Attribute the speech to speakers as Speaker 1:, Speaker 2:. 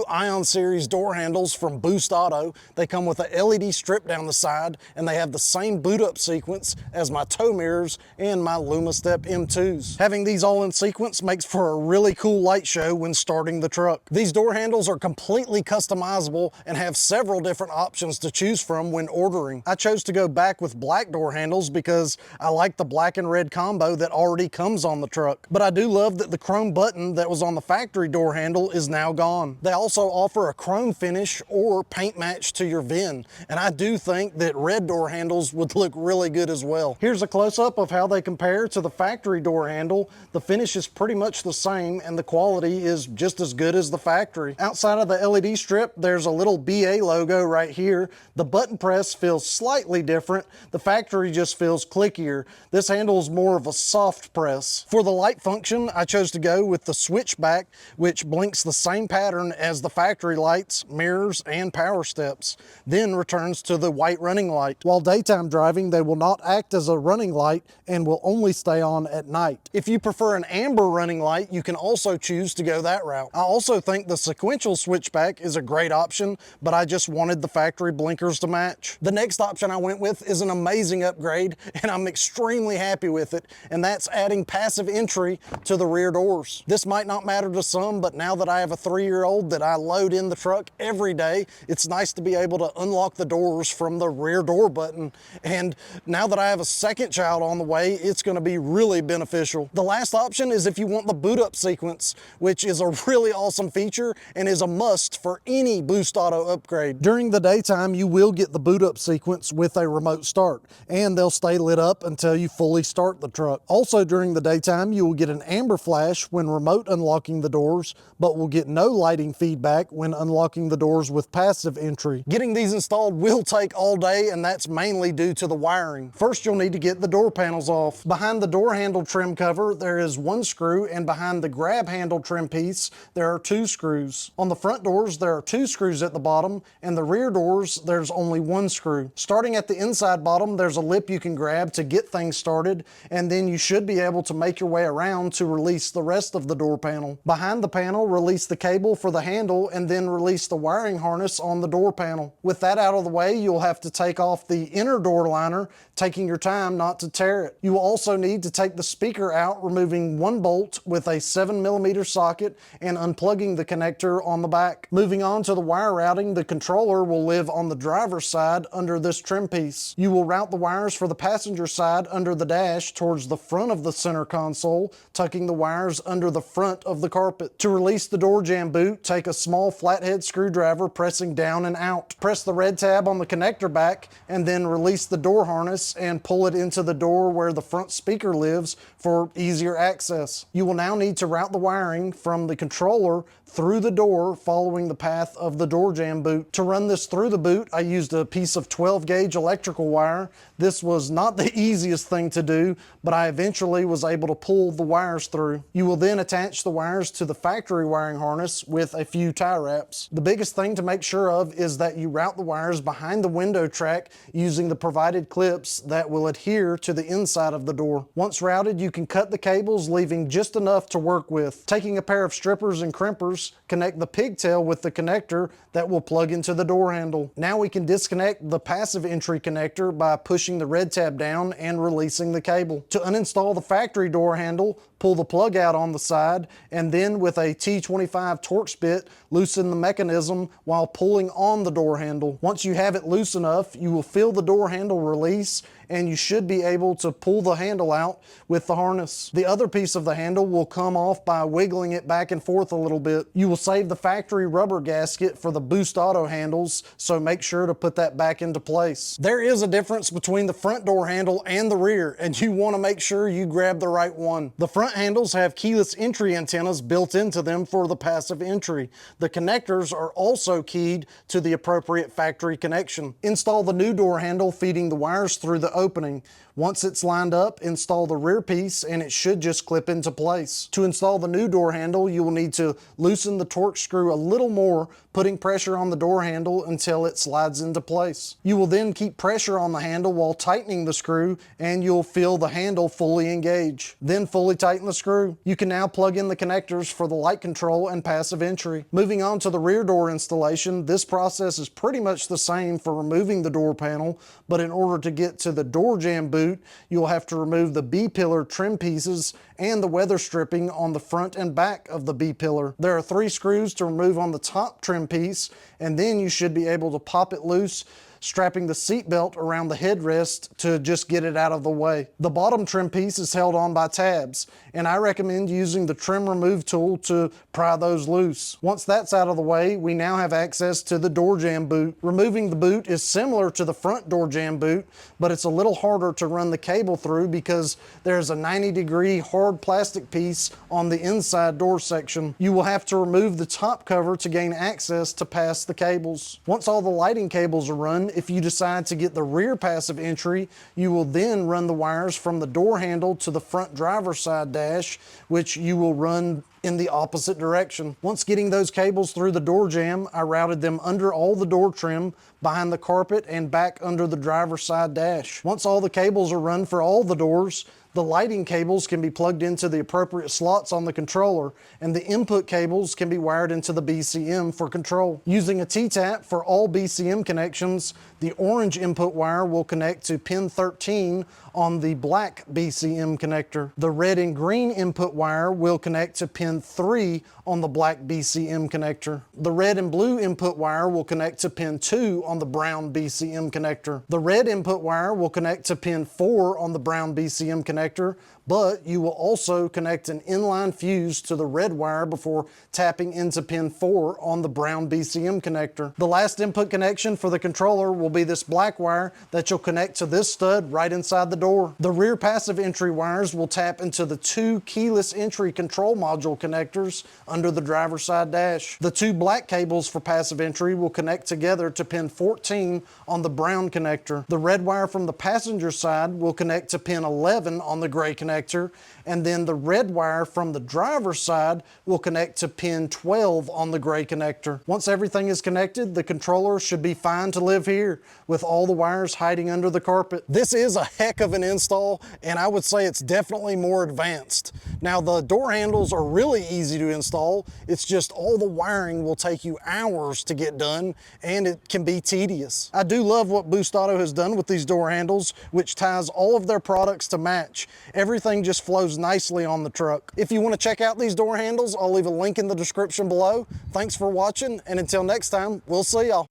Speaker 1: Ion Series door handles from Boost Auto. They come with a LED strip down the side, and they have the same boot up sequence as my tow mirrors and my LumaStep M2s. Having these all in sequence makes for a really cool light show when starting the truck. These door handles are completely customizable and have several different options to choose from when ordering. I chose to go back with black door handles because I like the black and red combo that already comes on the truck. But I do love that the chrome button that was on the factory door handle is now gone. They also offer a chrome finish or paint match to your VIN, and I do think that red door handles would look really good as well. Here's a close-up of how they compare to the factory door handle. The finish is pretty much the same and the quality is just as good as the factory. Outside of the LED strip, there's a little BA logo right here. The button press feels slightly different. The factory just feels clickier. This handle is more of a soft press. For the light function, I chose to go with the switchback, which blinks the same pattern as the factory lights, mirrors, and power steps, then returns to the white running light. While daytime driving, they will not act as a running light and will only stay on at night. If you prefer an amber running light, you can also choose to go that route. I also think the sequential switchback is a great option, but I just wanted the factory blinkers to match. The next option I went with is an amazing upgrade, and I'm extremely happy with it, and that's adding passive entry to the rear doors. This might not matter to some, but now that I have a 3-year-old that I load in the truck every day, it's nice to be able to unlock the doors from the rear door button. And now that I have a second child on the way, it's going to be really beneficial. The last option is if you want the boot up sequence, which is a really awesome feature and is a must for any Boost Auto upgrade. During the daytime, you will get the boot up sequence with a remote start, and they'll stay lit up until you fully start the truck. Also during the daytime, you will get an amber flash when remote unlocking the doors, but will get no lighting feedback when unlocking the doors with passive entry. Getting these installed will take all day, and that's mainly due to the wiring. First, you'll need to get the door panels off. Behind the door handle trim cover, there is 1 screw, and behind the grab handle trim piece, there are 2 screws. On the front doors, there are 2 screws at the bottom, and the rear doors, there's only 1 screw. Starting at the inside bottom, there's a lip you can grab to get things started, and then you should be able to make your way around to release the rest of the door panel. Behind the panel, release the cable for the handle, and then release the wiring harness on the door panel. With that out of the way, you'll have to take off the inner door liner, taking your time not to tear it. You will also need to take the speaker out, removing 1 bolt with a 7mm socket and unplugging the connector on the back. Moving on to the wire routing, the controller will live on the driver's side under this trim piece. You will route the wires for the passenger side under the dash towards the front of the center console, tucking the wires under the front of the carpet. To release the door jamb boot, take a small flathead screwdriver, pressing down and out. Press the red tab on the connector back and then release the door harness and pull it into the door where the front speaker lives for easier access. You will now need to route the wiring from the controller through the door following the path of the door jamb boot. To run this through the boot, I used a piece of 12-gauge electrical wire. This was not the easiest thing to do, but I eventually was able to pull the wires through. You will then attach the wires to the factory wiring harness with a few tie wraps. The biggest thing to make sure of is that you route the wires behind the window track using the provided clips that will adhere to the inside of the door. Once routed, you can cut the cables, leaving just enough to work with. Taking a pair of strippers and crimpers, connect the pigtail with the connector that will plug into the door handle. Now we can disconnect the passive entry connector by pushing the red tab down and releasing the cable. To uninstall the factory door handle, pull the plug out on the side, and then with a T25 Torx bit, loosen the mechanism while pulling on the door handle. Once you have it loose enough, you will feel the door handle release, and you should be able to pull the handle out with the harness. The other piece of the handle will come off by wiggling it back and forth a little bit. You will save the factory rubber gasket for the Boost Auto handles, so make sure to put that back into place. There is a difference between the front door handle and the rear, and you want to make sure you grab the right one. The front handles have keyless entry antennas built into them for the passive entry. The connectors are also keyed to the appropriate factory connection. Install the new door handle, feeding the wires through the opening. Once it's lined up, install the rear piece and it should just clip into place. To install the new door handle, you will need to loosen the torque screw a little more, putting pressure on the door handle until it slides into place. You will then keep pressure on the handle while tightening the screw, and you'll feel the handle fully engage. Then fully tighten the screw. You can now plug in the connectors for the light control and passive entry. Moving on to the rear door installation, this process is pretty much the same for removing the door panel, but in order to get to the door jamb boot, you'll have to remove the B-pillar trim pieces and the weather stripping on the front and back of the B-pillar. There are 3 screws to remove on the top trim piece, and then you should be able to pop it loose, strapping the seat belt around the headrest to just get it out of the way. The bottom trim piece is held on by tabs, and I recommend using the trim remove tool to pry those loose. Once that's out of the way, we now have access to the door jamb boot. Removing the boot is similar to the front door jamb boot, but it's a little harder to run the cable through because there's a 90-degree hard plastic piece on the inside door section. You will have to remove the top cover to gain access to pass the cables. Once all the lighting cables are run, if you decide to get the rear passive entry, you will then run the wires from the door handle to the front driver's side dash, which you will run in the opposite direction. Once getting those cables through the door jamb, I routed them under all the door trim, behind the carpet, and back under the driver's side dash. Once all the cables are run for all the doors, the lighting cables can be plugged into the appropriate slots on the controller, and the input cables can be wired into the BCM for control. Using a T-tap for all BCM connections, the orange input wire will connect to pin 13 on the black BCM connector. The red and green input wire will connect to pin 3 on the black BCM connector. The red and blue input wire will connect to pin 2 on the brown BCM connector. The red input wire will connect to pin 4 on the brown BCM connector, but you will also connect an inline fuse to the red wire before tapping into pin 4 on the brown BCM connector. The last input connection for the controller will be this black wire that you'll connect to this stud right inside the door. The rear passive entry wires will tap into the 2 keyless entry control module connectors under the driver's side dash. The 2 black cables for passive entry will connect together to pin 14 on the brown connector. The red wire from the passenger side will connect to pin 11 on the gray connector, and then the red wire from the driver's side will connect to pin 12 on the gray connector. Once everything is connected, the controller should be fine to live here with all the wires hiding under the carpet. This is a heck of an install, and I would say it's definitely more advanced. Now, the door handles are really easy to install. It's just all the wiring will take you hours to get done, and it can be tedious. I do love what Boost Auto has done with these door handles, which ties all of their products to match. Everything just flows nicely on the truck. If you want to check out these door handles, I'll leave a link in the description below. Thanks for watching, and until next time, we'll see y'all.